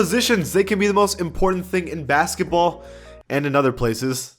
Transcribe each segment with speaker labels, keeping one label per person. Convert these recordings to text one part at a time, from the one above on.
Speaker 1: positions, they can be the most important thing in basketball and in other places.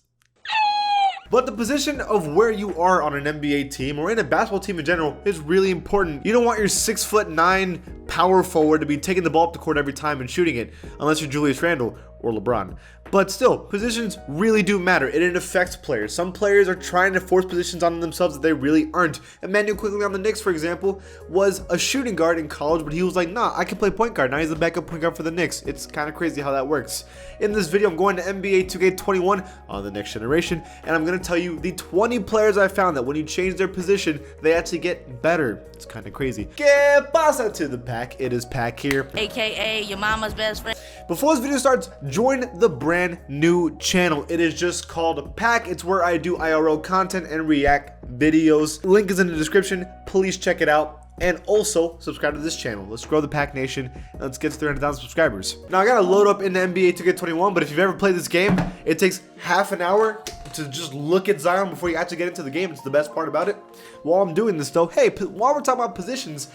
Speaker 1: But the position of where you are on an NBA team or in a basketball team in general is really important. You don't want your 6'9" power forward to be taking the ball up the court every time and shooting it, unless you're Julius Randle or LeBron. But still, positions really do matter, and it affects players. Some players are trying to force positions on themselves that they really aren't. Immanuel Quickley on the Knicks, for example, was a shooting guard in college, but he was like, nah, I can play point guard. Now he's the backup point guard for the Knicks. It's kind of crazy how that works. In this video, I'm going to NBA 2K21 on the next generation, and I'm going to tell you the 20 players I found that when you change their position, they actually get better. It's kind of crazy. Que pasa to the pack? It is Pack here,
Speaker 2: AKA your mama's best friend.
Speaker 1: Before this video starts, join the brand new channel. It is just called Pack. It's where I do IRL content and react videos. Link is in the description. Please check it out. And also, subscribe to this channel. Let's grow the Pack Nation, and let's get to 300,000 subscribers. Now, I gotta load up into NBA 2K21, but if you've ever played this game, it takes half an hour to just look at Zion before you actually get into the game. It's the best part about it. While I'm doing this, though, hey, while we're talking about positions,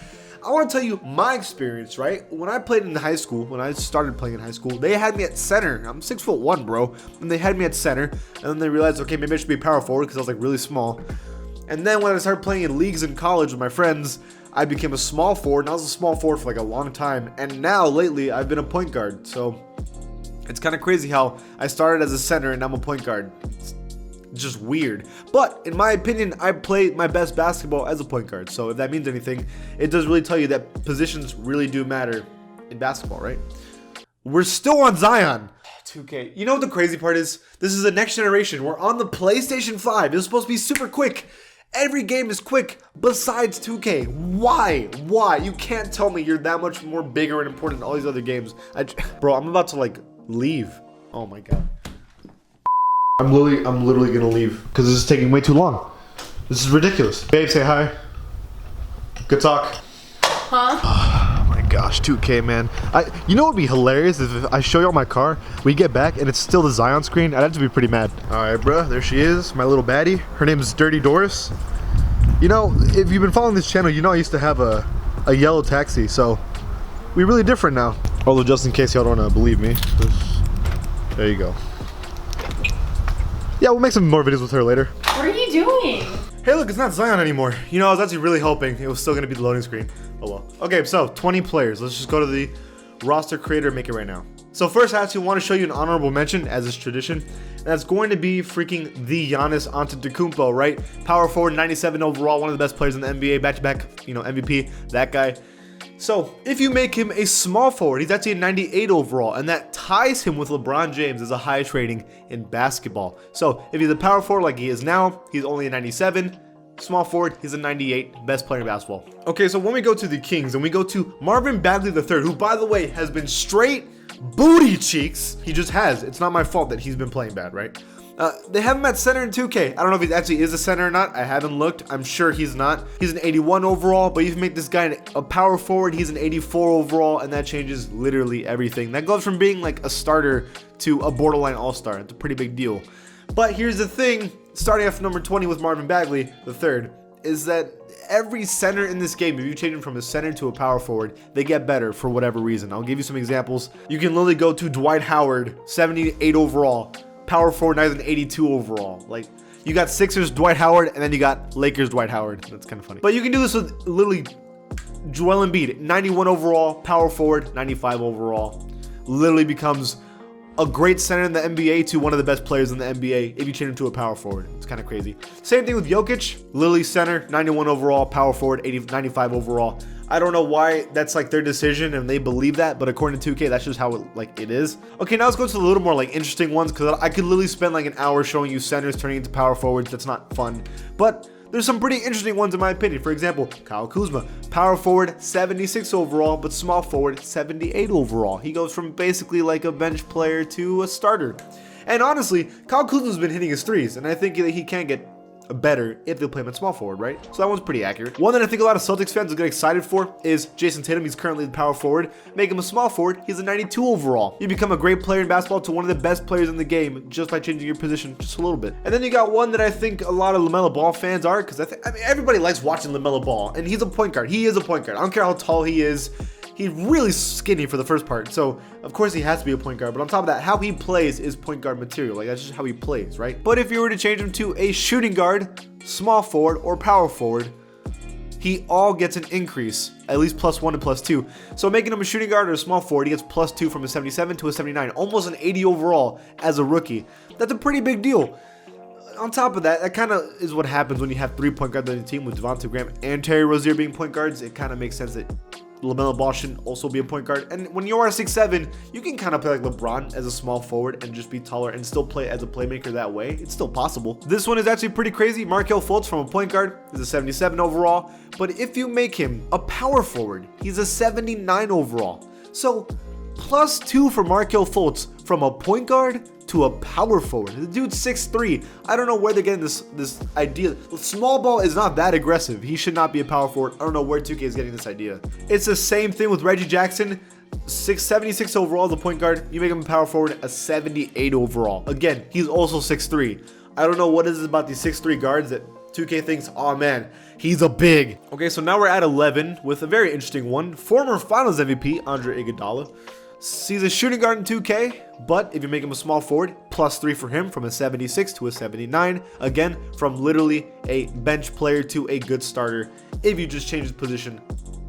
Speaker 1: I want to tell you my experience, right? When I played in high school, when I started playing in high school, they had me at center. I'm 6'1", bro. And they had me at center. And then they realized, okay, maybe I should be a power forward because I was like really small. And then when I started playing in leagues in college with my friends, I became a small forward. And I was a small forward for like a long time. And now lately, I've been a point guard. So it's kind of crazy how I started as a center and now I'm a point guard. It's just weird, but in my opinion, I play my best basketball as a point guard. So if that means anything, it does really tell you that positions really do matter in basketball, right? We're still on Zion. 2K. You know what the crazy part is? This is the next generation. We're on the PlayStation 5. It's supposed to be super quick. Every game is quick besides 2K. Why? Why? You can't tell me you're that much more bigger and important than all these other games. Bro, I'm about to like leave. Oh my god. I'm literally gonna leave because this is taking way too long. This is ridiculous. Babe, say hi. Good talk.
Speaker 2: Huh?
Speaker 1: Oh my gosh, 2K, man. You know what would be hilarious is if I show y'all my car, we get back and it's still the Zion screen. I'd have to be pretty mad. All right, bro, there she is, my little baddie. Her name is Dirty Doris. You know, if you've been following this channel, you know I used to have a yellow taxi, so we're really different now. Although, just in case y'all don't believe me, there you go. Yeah, we'll make some more videos with her later.
Speaker 2: What are you doing?
Speaker 1: Hey, look, it's not Zion anymore. You know, I was actually really hoping it was still gonna be the loading screen. Oh well. Okay, so 20 players. Let's just go to the roster creator and make it right now. So first, I actually want to show you an honorable mention, as is tradition. And that's going to be freaking the Giannis Antetokounmpo, right? Power forward, 97 overall, one of the best players in the NBA, back-to-back, you know, MVP, that guy. So, if you make him a small forward, he's actually a 98 overall, and that ties him with LeBron James as the highest rating in basketball. So, if he's a power forward like he is now, he's only a 97. Small forward, he's a 98, best player in basketball. Okay, so when we go to the Kings, and we go to Marvin Bagley III, who, by the way, has been straight booty cheeks. He just has. It's not my fault that he's been playing bad, right? They have him at center in 2K. I don't know if he actually is a center or not. I haven't looked. I'm sure he's not. He's an 81 overall, but you can make this guy a power forward. He's an 84 overall, and that changes literally everything. That goes from being like a starter to a borderline all-star. It's a pretty big deal. But here's the thing, starting off number 20 with Marvin Bagley III, is that every center in this game, if you change him from a center to a power forward, they get better for whatever reason. I'll give you some examples. You can literally go to Dwight Howard, 78 overall. Power forward, now he's an 82 overall. Like, you got Sixers Dwight Howard, and then you got Lakers Dwight Howard. That's kind of funny. But you can do this with literally Joel Embiid, 91 overall, power forward, 95 overall. Literally becomes a great center in the NBA to one of the best players in the NBA if you change him to a power forward. It's kind of crazy. Same thing with Jokic, literally center, 91 overall, power forward, 95 overall. I don't know why that's like their decision and they believe that, but according to 2K, that's just how it is. Okay, now let's go to a little more like interesting ones, because I could literally spend like an hour showing you centers turning into power forwards. That's not fun, but there's some pretty interesting ones in my opinion. For example, Kyle Kuzma, power forward, 76 overall, but small forward, 78 overall. He goes from basically like a bench player to a starter. And honestly, Kyle Kuzma's been hitting his threes, and I think that he can get better if they play him at small forward, right? So that one's pretty accurate. One that I think a lot of Celtics fans will get excited for is Jason Tatum. He's currently the power forward. Make him a small forward. He's a 92 overall. You become a great player in basketball to one of the best players in the game just by changing your position just a little bit. And then you got one that I think a lot of LaMelo Ball fans are, because I mean everybody likes watching LaMelo Ball, and he's a point guard. He is a point guard. I don't care how tall he is. he's really skinny for the first part. So of course he has to be a point guard. But on top of that, how he plays is point guard material. Like that's just how he plays, right? But if you were to change him to a shooting guard, small forward, or power forward, he all gets an increase, at least +1 and +2. So making him a shooting guard or a small forward, he gets +2 from a 77 to a 79, almost an 80 overall as a rookie. That's a pretty big deal. On top of that, that kind of is what happens when you have 3 point guards on your team with Devontae Graham and Terry Rozier being point guards. It kind of makes sense that LaMelo Ball should also be a point guard. And when you are 6'7", you can kind of play like LeBron as a small forward and just be taller and still play as a playmaker that way. It's still possible. This one is actually pretty crazy. Markelle Fultz from a point guard is a 77 overall. But if you make him a power forward, he's a 79 overall. So +2 for Markelle Fultz from a point guard to a power forward. The dude's 6'3". I don't know where they're getting this idea. Small ball is not that aggressive. He should not be a power forward. I don't know where 2K is getting this idea. It's the same thing with Reggie Jackson. 76 overall as a point guard. You make him a power forward, a 78 overall. Again, he's also 6'3". I don't know what is it about these 6'3 guards that 2K thinks, oh man, he's a big. Okay, so now we're at 11 with a very interesting one. Former Finals MVP, Andre Iguodala. He's a shooting guard in 2K, but if you make him a small forward, +3 for him from a 76 to a 79. Again, from literally a bench player to a good starter if you just change his position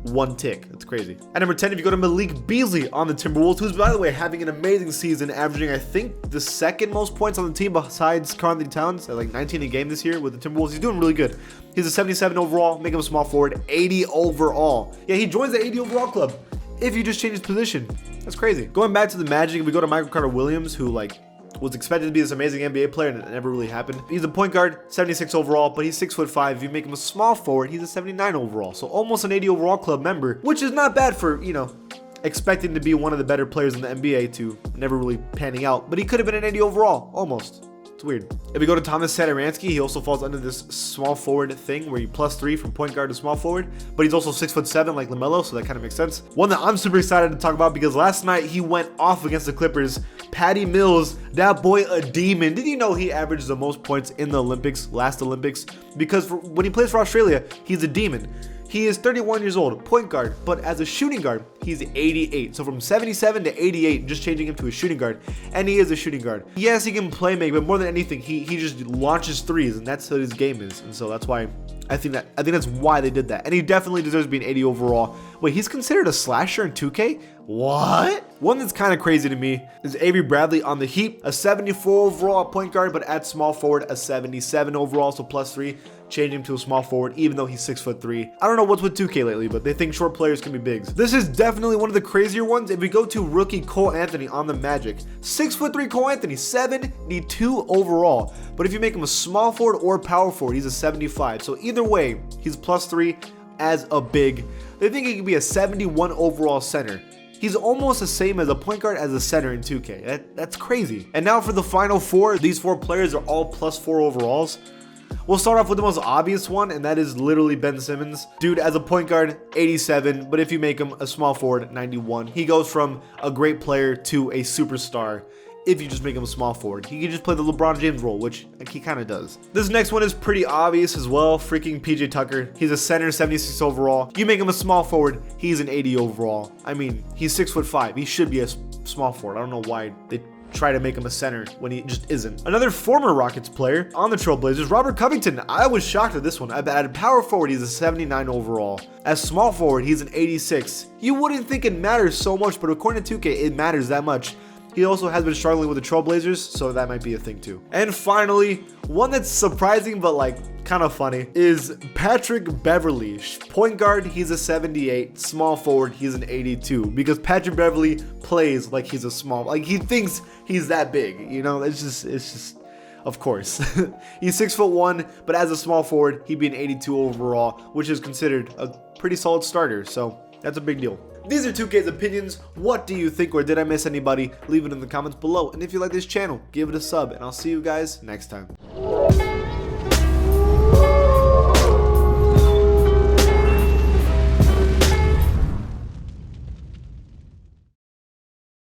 Speaker 1: 1 tick. That's crazy. At number 10, if you go to Malik Beasley on the Timberwolves, who's, by the way, having an amazing season, averaging, I think, the second most points on the team besides Karl-Anthony Towns at like 19 a game this year with the Timberwolves. He's doing really good. He's a 77 overall, make him a small forward, 80 overall. Yeah, he joins the 80 overall club if you just change his position. That's crazy. Going back to the Magic, if we go to Michael Carter Williams, who was expected to be this amazing NBA player and it never really happened. He's a point guard, 76 overall, but he's 6'5". If you make him a small forward, he's a 79 overall. So almost an 80 overall club member, which is not bad for, you know, expecting to be one of the better players in the NBA to never really panning out. But he could have been an 80 overall, almost. It's weird. If we go to Thomas Satoransky, he also falls under this small forward thing where you +3 from point guard to small forward, but he's also 6'7" like LaMelo, so that kind of makes sense. One that I'm super excited to talk about because last night he went off against the Clippers. Patty Mills, that boy a demon. Did you know he averaged the most points in the Olympics, last Olympics? Because when he plays for Australia, he's a demon. He is 31 years old, point guard, but as a shooting guard, he's 88. So from 77 to 88, just changing him to a shooting guard, and he is a shooting guard. Yes, he can play make, but more than anything, he just launches threes, and that's what his game is. And so that's why I think that's why they did that. And he definitely deserves to be an 80 overall. Wait, he's considered a slasher in 2K? What? One that's kind of crazy to me is Avery Bradley on the Heat, a 74 overall at point guard, but at small forward, a 77 overall, so +3. Change him to a small forward, even though he's 6'3". I don't know what's with 2K lately, but they think short players can be bigs. This is definitely one of the crazier ones. If we go to rookie Cole Anthony on the Magic, 6'3" Cole Anthony, 72 overall. But if you make him a small forward or power forward, he's a 75. So either way, he's +3 as a big. They think he could be a 71 overall center. He's almost the same as a point guard as a center in 2K. That's crazy. And now for the final 4, these 4 players are all +4 overalls. We'll start off with the most obvious one, and that is literally Ben Simmons. Dude, as a point guard, 87, but if you make him a small forward, 91. He goes from a great player to a superstar if you just make him a small forward. He can just play the LeBron James role, which he kind of does. This next one is pretty obvious as well. Freaking PJ Tucker. He's a center, 76 overall. You make him a small forward, he's an 80 overall. I mean, he's 6'5". He should be a small forward. I don't know why they try to make him a center when he just isn't. Another former Rockets player on the Trailblazers, Robert Covington. I was shocked at this one. At power forward, he's a 79 overall. As small forward, he's an 86. You wouldn't think it matters so much, but according to 2K, it matters that much. He also has been struggling with the Trailblazers, so that might be a thing too. And finally, one that's surprising but kind of funny is Patrick Beverley. Point guard, he's a 78. Small forward, he's an 82. Because Patrick Beverley plays like he's a small, he thinks he's that big. You know, it's just, of course. He's 6'1", but as a small forward, he'd be an 82 overall, which is considered a pretty solid starter. So that's a big deal. These are 2K's opinions. What do you think, or did I miss anybody? Leave it in the comments below. And if you like this channel, give it a sub, and I'll see you guys next time.